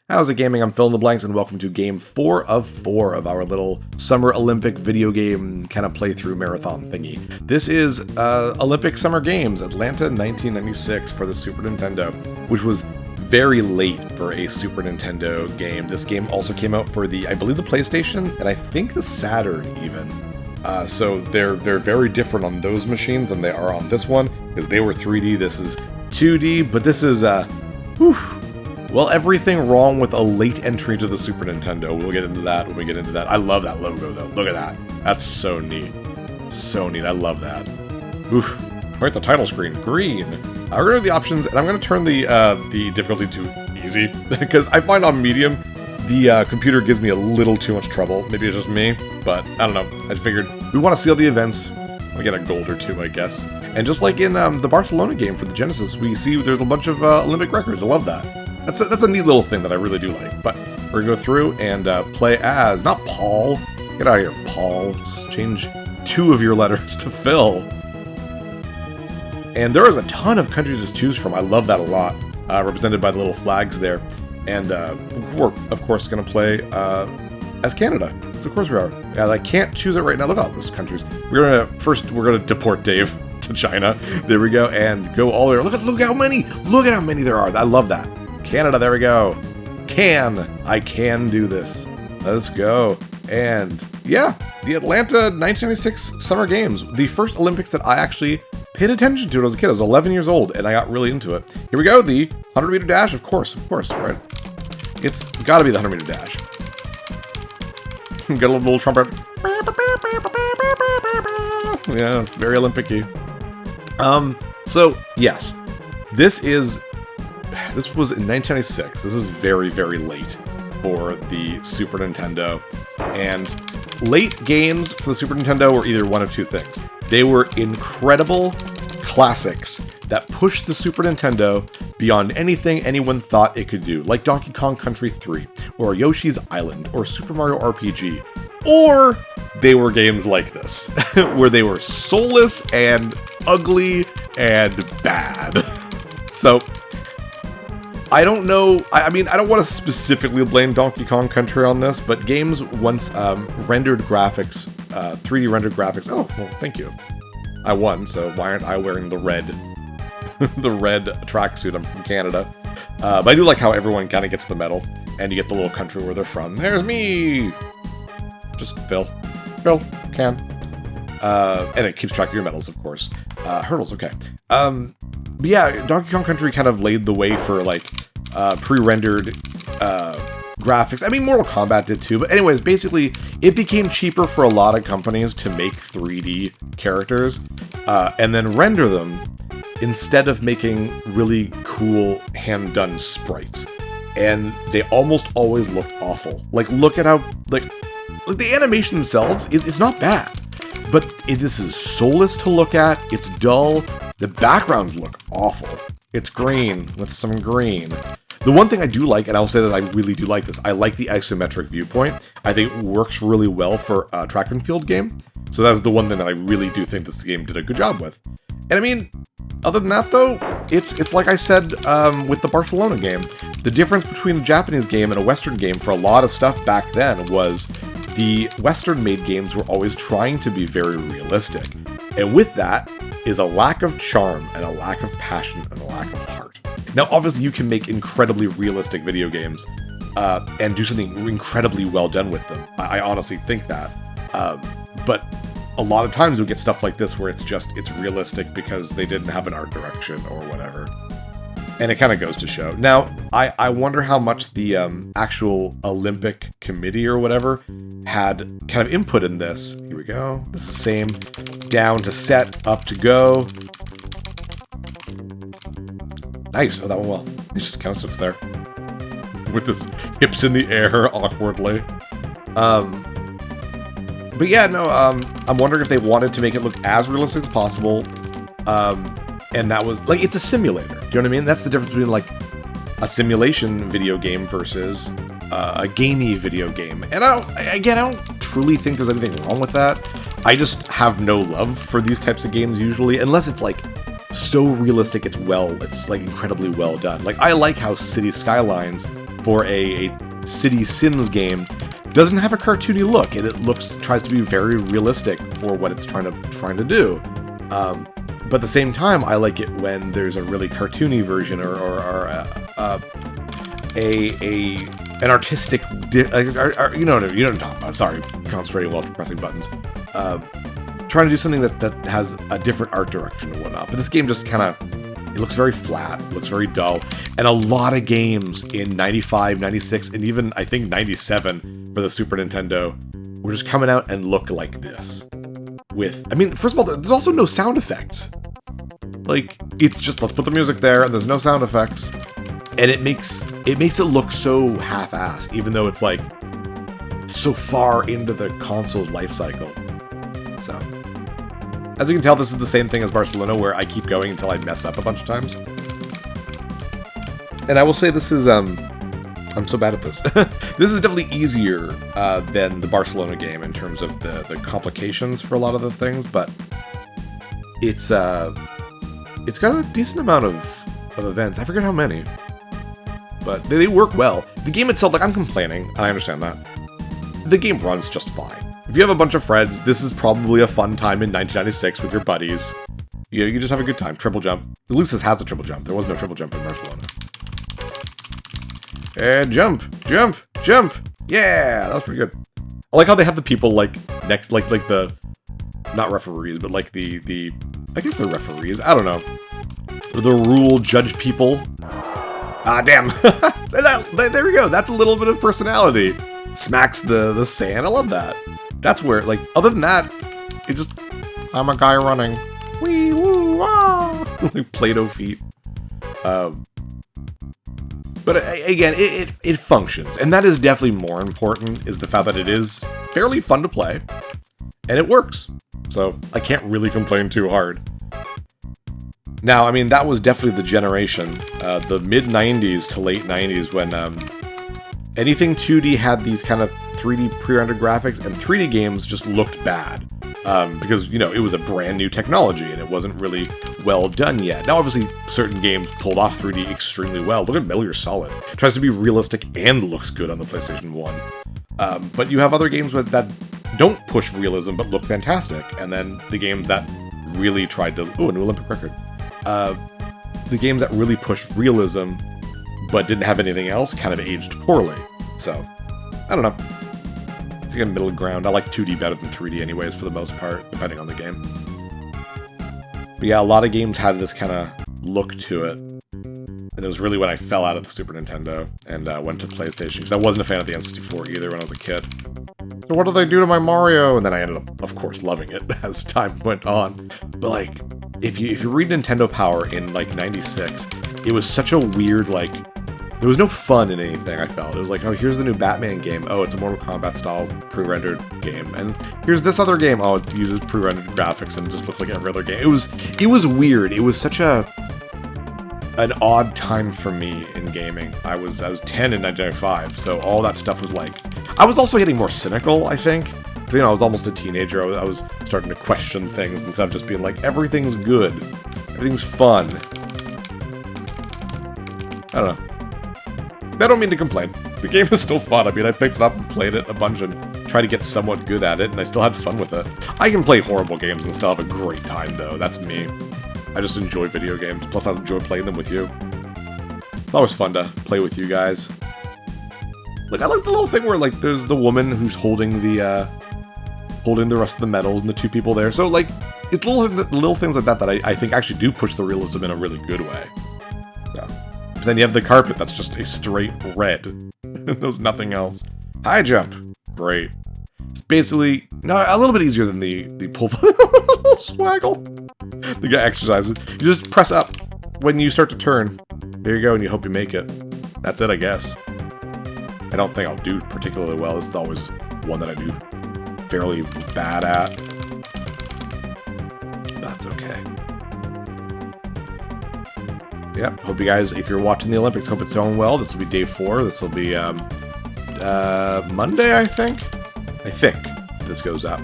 How's it gaming? I'm Phil in the Blanks, and welcome to game 4 of 4 of our little Summer Olympic video game kind of playthrough marathon thingy. This is Olympic Summer Games, Atlanta 1996 for the Super Nintendo, which was very late for a Super Nintendo game. This game also came out for I believe the PlayStation, and I think the Saturn even. So they're very different on those machines than they are on this one, because they were 3D, this is 2D, but this is, well, everything wrong with a late entry to the Super Nintendo. We'll get into that when we get into that. I love that logo, though. Look at that. That's so neat. So neat. I love that. Oof. Right, the title screen. Green. I'm going to do the options, and I'm going to turn the difficulty to easy, because I find on medium, the computer gives me a little too much trouble. Maybe it's just me, but I don't know. I figured we want to seal the events. We get a gold or two, I guess. And just like in the Barcelona game for the Genesis, we see there's a bunch of Olympic records. I love that. That's a neat little thing that I really do like. But we're going to go through and play as, not Paul. Get out of here, Paul. Let's change 2 of your letters to Phil. And there is a ton of countries to choose from. I love that a lot, represented by the little flags there. And we're, of course, going to play as Canada. So, of course, we are. And I can't choose it right now. Look at all those countries. We're going to deport Dave to China. There we go. And go all the way. Look how many. Look at how many there are. I love that. Canada, there we go. I can do this. Let's go. And yeah, the Atlanta 1996 Summer Games. The first Olympics that I actually paid attention to when I was a kid. I was 11 years old and I got really into it. Here we go, the 100-meter dash, of course, right? It's gotta be the 100-meter dash. Get a little trumpet. Yeah, it's very Olympic-y. So, yes, this was in 1996. This is very, very late for the Super Nintendo. And late games for the Super Nintendo were either one of two things. They were incredible classics that pushed the Super Nintendo beyond anything anyone thought it could do, like Donkey Kong Country 3, or Yoshi's Island, or Super Mario RPG. Or they were games like this, where they were soulless and ugly and bad. So, I don't know, I mean, I don't want to specifically blame Donkey Kong Country on this, but games once rendered graphics, 3D rendered graphics, oh, well, thank you. I won, so why aren't I wearing the red, the red tracksuit? I'm from Canada. But I do like how everyone kind of gets the medal, and you get the little country where they're from. There's me! Just Phil. Phil, can. And it keeps track of your medals, of course. Hurdles, okay. But yeah, Donkey Kong Country kind of laid the way for, like, pre-rendered graphics. I mean, Mortal Kombat did too, but anyways, basically, it became cheaper for a lot of companies to make 3D characters, and then render them, instead of making really cool hand-done sprites. And they almost always looked awful. Like, look at how, like the animation themselves, it's not bad. But this is soulless to look at, it's dull, the backgrounds look awful. It's green with some green. The one thing I do like, and I'll say that I really do like this, I like the isometric viewpoint. I think it works really well for a track and field game. So that's the one thing that I really do think this game did a good job with. And I mean, other than that though, it's like I said with the Barcelona game. The difference between a Japanese game and a Western game for a lot of stuff back then was the Western-made games were always trying to be very realistic. And with that is a lack of charm and a lack of passion and a lack of heart. Now, obviously, you can make incredibly realistic video games and do something incredibly well done with them. I honestly think that. But a lot of times you'll get stuff like this where it's realistic because they didn't have an art direction or whatever. And it kind of goes to show. Now, I wonder how much the actual Olympic committee or whatever had kind of input in this. Here we go. This is the same. Down to set, up to go. Nice. Oh, that went well. It just kind of sits there with his hips in the air awkwardly. But yeah, no, I'm wondering if they wanted to make it look as realistic as possible. And that was, like, it's a simulator. Do you know what I mean? That's the difference between, like, a simulation video game versus a gamey video game. And I don't truly think there's anything wrong with that. I just have no love for these types of games usually, unless it's, like, so realistic it's like, incredibly well done. Like, I like how City Skylines for a City Sims game doesn't have a cartoony look, and it tries to be very realistic for what it's trying to do. But at the same time, I like it when there's a really cartoony version or an artistic, you know what I'm talking about. Sorry, concentrating while pressing buttons. Trying to do something that has a different art direction and whatnot. But this game just kind of, it looks very flat, it looks very dull. And a lot of games in 95, 96, and even I think 97 for the Super Nintendo were just coming out and look like this. I mean, first of all, there's also no sound effects. Like, it's just, let's put the music there, and there's no sound effects. And it makes it look so half-assed, even though it's like so far into the console's life cycle. So, as you can tell, this is the same thing as Barcelona, where I keep going until I mess up a bunch of times. And I will say this is, I'm so bad at this. This is definitely easier than the Barcelona game in terms of the complications for a lot of the things, but it's got a decent amount of events. I forget how many, but they work well. The game itself, like, I'm complaining, and I understand that. The game runs just fine. If you have a bunch of friends, this is probably a fun time in 1996 with your buddies. You just have a good time. Triple jump. At least this has a triple jump. There was no triple jump in Barcelona. And jump, jump, jump. Yeah, that was pretty good. I like how they have the people, like, next, like the, not referees, but like the I guess they're referees. I don't know. The rule judge people. Ah, damn. There we go. That's a little bit of personality. Smacks the sand. I love that. That's where, like, other than that, it just, I'm a guy running. Wee woo wah. Like Play-Doh feet. But again, it functions, and that is definitely more important, is the fact that it is fairly fun to play, and it works. So I can't really complain too hard. Now, I mean, that was definitely the generation, the mid-90s to late 90s, when anything 2D had these kind of 3D pre-rendered graphics, and 3D games just looked bad. Because, you know, it was a brand new technology, and it wasn't really well done yet. Now, obviously, certain games pulled off 3D extremely well. Look at Metal Gear Solid. It tries to be realistic and looks good on the PlayStation 1. But you have other games that don't push realism, but look fantastic. And then the games that really tried to... Ooh, a new Olympic record. The games that really pushed realism, but didn't have anything else, kind of aged poorly. So, I don't know. It's like a middle ground. I like 2D better than 3D anyways, for the most part, depending on the game. But yeah, a lot of games had this kind of look to it. And it was really when I fell out of the Super Nintendo and went to PlayStation, because I wasn't a fan of the N64 either when I was a kid. So what did they do to my Mario? And then I ended up, of course, loving it as time went on. But like, if you read Nintendo Power in like 96, it was such a weird, like, there was no fun in anything, I felt. It was like, oh, here's the new Batman game. Oh, it's a Mortal Kombat style pre-rendered game. And here's this other game. Oh, it uses pre-rendered graphics and just looks like every other game. It was weird. It was such an odd time for me in gaming. I was 10 in 1995, so all that stuff was like... I was also getting more cynical, I think. Because, you know, I was almost a teenager. I was starting to question things instead of just being like, everything's good. Everything's fun. I don't know. I don't mean to complain. The game is still fun. I mean, I picked it up and played it a bunch and tried to get somewhat good at it, and I still had fun with it. I can play horrible games and still have a great time, though. That's me. I just enjoy video games. Plus, I enjoy playing them with you. It's always fun to play with you guys. Like, I like the little thing where, like, there's the woman who's holding the rest of the medals and the two people there. So, like, it's little things like that that I think actually do push the realism in a really good way. Yeah. But then you have the carpet that's just a straight red. There's nothing else. High jump. Great. It's basically a little bit easier than the pull swaggle. The guy exercises. You just press up when you start to turn. There you go, and you hope you make it. That's it, I guess. I don't think I'll do particularly well. This is always one that I do fairly bad at. That's okay. Yep, hope you guys, if you're watching the Olympics, hope it's going well. This will be day 4. This will be, Monday, I think? I think this goes up.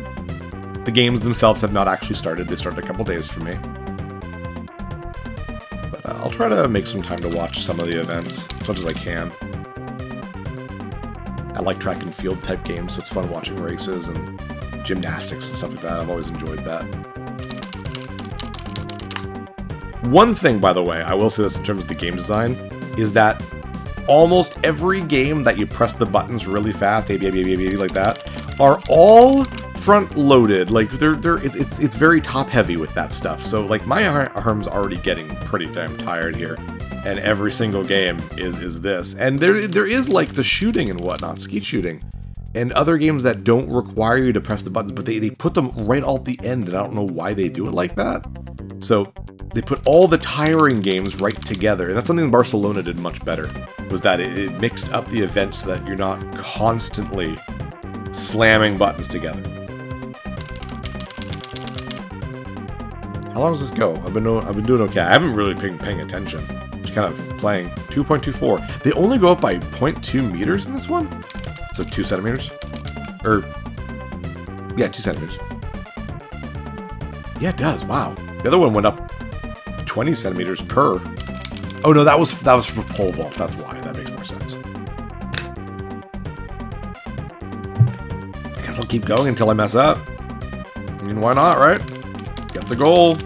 The games themselves have not actually started. They started a couple days for me. But I'll try to make some time to watch some of the events, as much as I can. like track and field type games, so it's fun watching races and gymnastics and stuff like that. I've always enjoyed that. One thing, by the way, I will say this in terms of the game design, is that almost every game that you press the buttons really fast, like that, are all front-loaded. Like it's very top-heavy with that stuff. So like my arm's already getting pretty damn tired here, and every single game is this. And there is like the shooting and whatnot, skeet shooting, and other games that don't require you to press the buttons, but they put them right all at the end, and I don't know why they do it like that. So they put all the tiring games right together, and that's something Barcelona did much better, was that it mixed up the events so that you're not constantly slamming buttons together. How long does this go? I've been doing okay. I haven't really been paying attention. Just kind of playing. 2.24. They only go up by 0.2 meters in this one? So 2 centimeters? Yeah, 2 centimeters. Yeah, it does. Wow. The other one went up 20 centimeters per. Oh no, that was for pole vault. That's why. That makes more sense. I guess I'll keep going until I mess up. I mean, why not, right? Get the goal.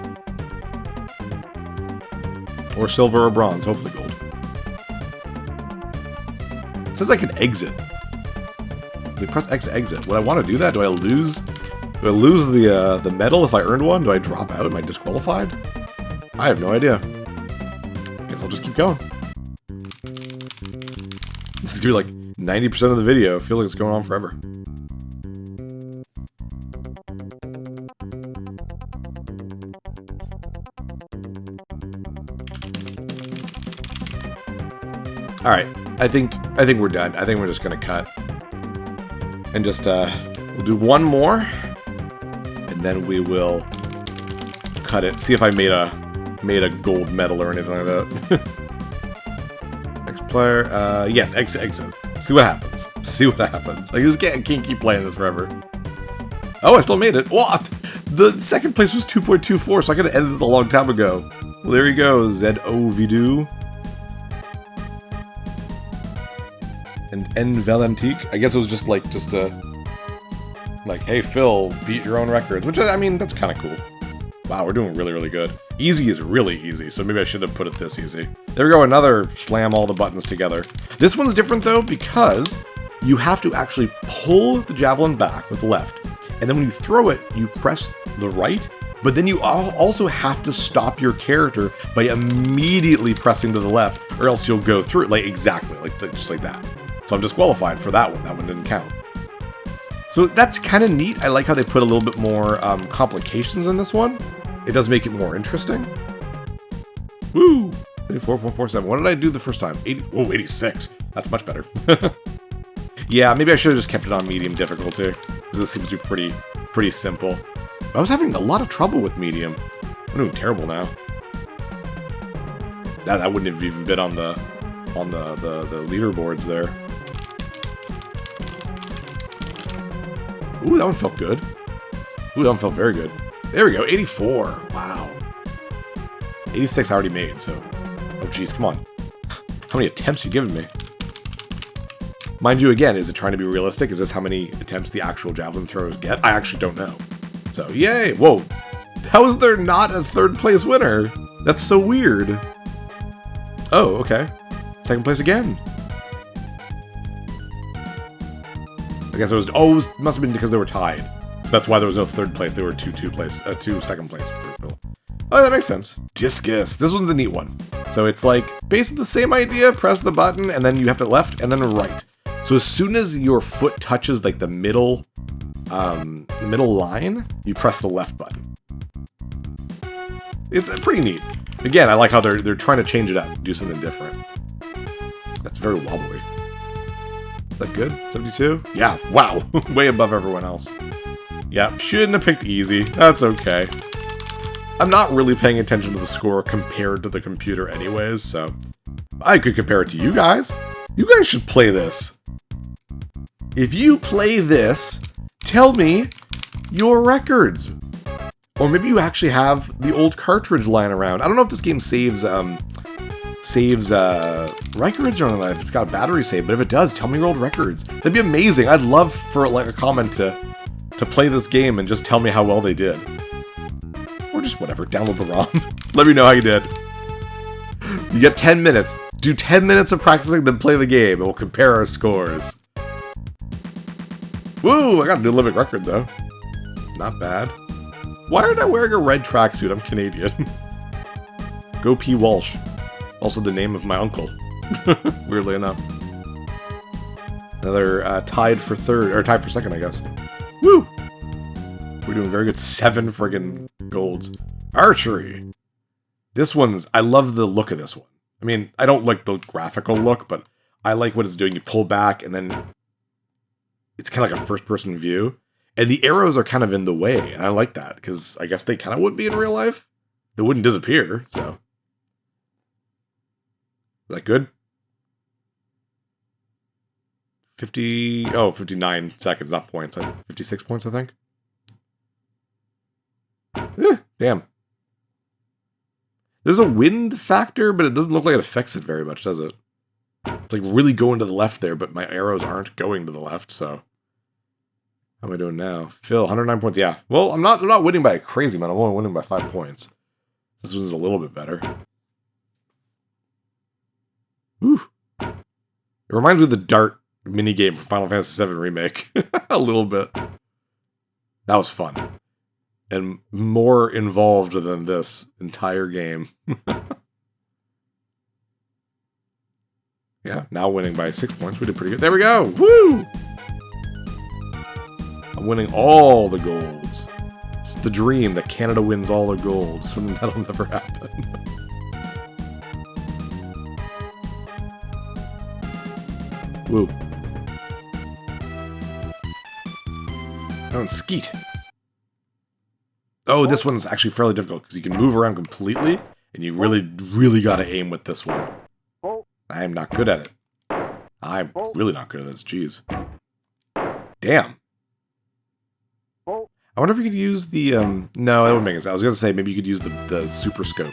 Or silver or bronze, hopefully gold. It says I can exit. If I press X to exit, would I want to do that? Do I lose the medal if I earned one? Do I drop out? Am I disqualified? I have no idea. Guess I'll just keep going. This is gonna be like 90% of the video. It feels like it's going on forever. Alright, I think we're done. I think we're just gonna cut. And just we'll do one more. And then we will cut it. See if I made a gold medal or anything like that. Next player, yes, exit. See what happens. See what happens. I just can't keep playing this forever. Oh, I still made it. What? The second place was 2.24, so I could have ended this a long time ago. Well, there you go, Z-O-V-D-O. And N Valentique. I guess it was just like, hey, Phil, beat your own records. Which, I mean, that's kind of cool. Wow, we're doing really, really good. Easy is really easy, so maybe I should have put it this easy. There we go, another slam all the buttons together. This one's different, though, because you have to actually pull the javelin back with the left. And then when you throw it, you press the right, but then you also have to stop your character by immediately pressing to the left, or else you'll go through it, like, exactly, like just like that. So I'm disqualified for that one. That one didn't count. So that's kind of neat. I like how they put a little bit more complications in this one. It does make it more interesting. Woo! 34.47. What did I do the first time? 86. That's much better. Yeah, maybe I should have just kept it on medium difficulty, because this seems to be pretty simple. But I was having a lot of trouble with medium. I'm doing terrible now. That wouldn't have even been on the leaderboards there. Ooh, that one felt good. Ooh, that one felt very good. There we go, 84. Wow. 86 I already made, so... Oh, geez, come on. How many attempts are you giving me? Mind you, again, is it trying to be realistic? Is this how many attempts the actual javelin throwers get? I actually don't know. So, yay! Whoa! How is there not a third place winner? That's so weird. Oh, okay. Second place again. I guess it was... Oh, it must have been because they were tied. So that's why there was no third place. They were two second place people. Oh, that makes sense. Discus. This one's a neat one. So it's like basically the same idea. Press the button, and then you have to left and then right. So as soon as your foot touches like the middle line, you press the left button. It's pretty neat. Again, I like how they're trying to change it up, do something different. That's very wobbly. Is that good? 72? Yeah, wow. Way above everyone else. Yeah, shouldn't have picked easy. That's okay. I'm not really paying attention to the score compared to the computer anyways, so I could compare it to you guys. You guys should play this. If you play this, tell me your records. Or maybe you actually have the old cartridge lying around. I don't know if this game saves saves records or anything. If it's got a battery save, but if it does, tell me your old records. That'd be amazing. I'd love for like a comment to play this game and just tell me how well they did. Or just whatever, download the ROM. Let me know how you did. You get 10 minutes. Do 10 minutes of practicing, then play the game, and we'll compare our scores. Woo! I got a new Olympic record, though. Not bad. Why aren't I wearing a red tracksuit? I'm Canadian. Go P. Walsh. Also the name of my uncle. Weirdly enough. Another tied for second, I guess. Woo! We're doing very good. 7 friggin' golds. Archery! This one's... I love the look of this one. I mean, I don't like the graphical look, but I like what it's doing. You pull back, and then it's kind of like a first-person view. And the arrows are kind of in the way, and I like that, because I guess they kind of would be in real life. They wouldn't disappear, so... Is that good? 59 seconds, not points. 56 points, I think. Damn. There's a wind factor, but it doesn't look like it affects it very much, does it? It's like really going to the left there, but my arrows aren't going to the left, so... How am I doing now? Phil, 109 points. Yeah. Well, I'm not winning by a crazy amount. I'm only winning by 5 points. This one's a little bit better. Whew. It reminds me of the dart minigame for Final Fantasy VII Remake. A little bit. That was fun. And more involved than this entire game. Yeah, now winning by 6 points. We did pretty good. There we go! Woo! I'm winning all the golds. It's the dream that Canada wins all the golds. Something that'll never happen. Woo. Oh, and skeet. Oh, this one's actually fairly difficult because you can move around completely, and you really, really gotta aim with this one. I am not good at it. I'm really not good at this, jeez. Damn. I wonder if you could use the, no, that wouldn't make sense. I was gonna say maybe you could use the super scope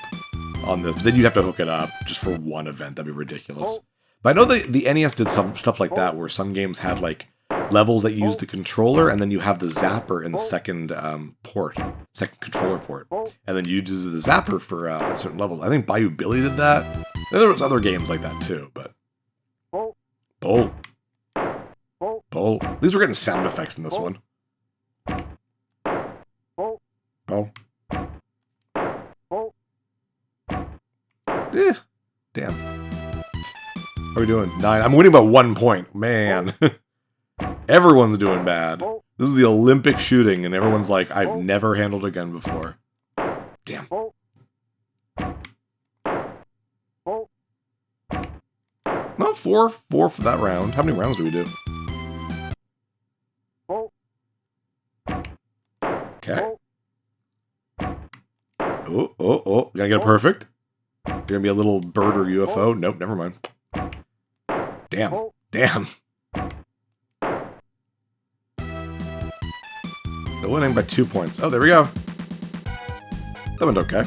on this, but then you'd have to hook it up just for one event. That'd be ridiculous. But I know the NES did some stuff like that, where some games had, like, levels that use the controller, and then you have the zapper in the second second controller port. And then you use the zapper for certain levels. I think Bayou Billy did that. And there was other games like that, too, but... Bowl. Bowl. At least we're getting sound effects in this one. Bowl. Eh. Damn. How are we doing? 9. I'm winning by 1 point. Man. Everyone's doing bad. This is the Olympic shooting, and everyone's like, I've never handled a gun before. Damn. Well, 4 for that round. How many rounds do we do? Okay. Oh. Gotta get it perfect. There's gonna be a little bird or UFO. Nope, never mind. Damn. They're winning by 2 points. Oh, there we go. That went okay.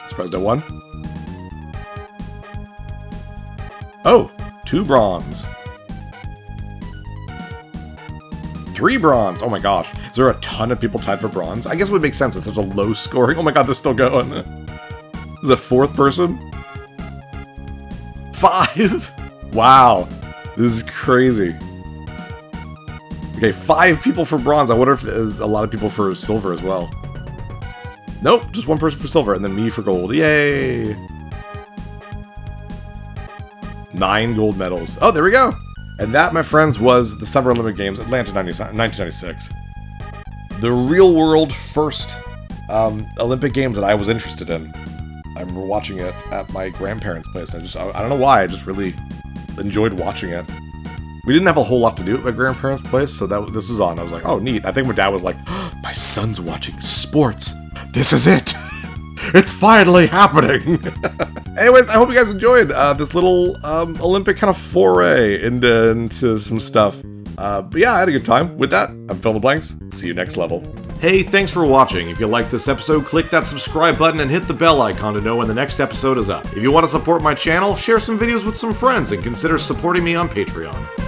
Surprised I won. Oh, 2 bronze. 3 bronze. Oh my gosh. Is there a ton of people tied for bronze? I guess it would make sense. It's such a low scoring. Oh my god, they're still going. This is a 4th person? 5? Wow. This is crazy. Okay, 5 people for bronze. I wonder if there's a lot of people for silver as well. Nope, just 1 person for silver, and then me for gold. Yay! 9 gold medals. Oh, there we go! And that, my friends, was the Summer Olympic Games, Atlanta 1996. The real-world first Olympic Games that I was interested in. I'm watching it at my grandparents' place. I don't know why, I just really enjoyed watching it. We didn't have a whole lot to do at my grandparents' place, so this was on. I was like, oh, neat. I think my dad was like, oh, my son's watching sports. This is it. It's finally happening. Anyways, I hope you guys enjoyed this little Olympic kind of foray into some stuff. But yeah, I had a good time. With that, I'm Phil the Blanks. See you next level. Hey, thanks for watching. If you liked this episode, click that subscribe button and hit the bell icon to know when the next episode is up. If you want to support my channel, share some videos with some friends and consider supporting me on Patreon.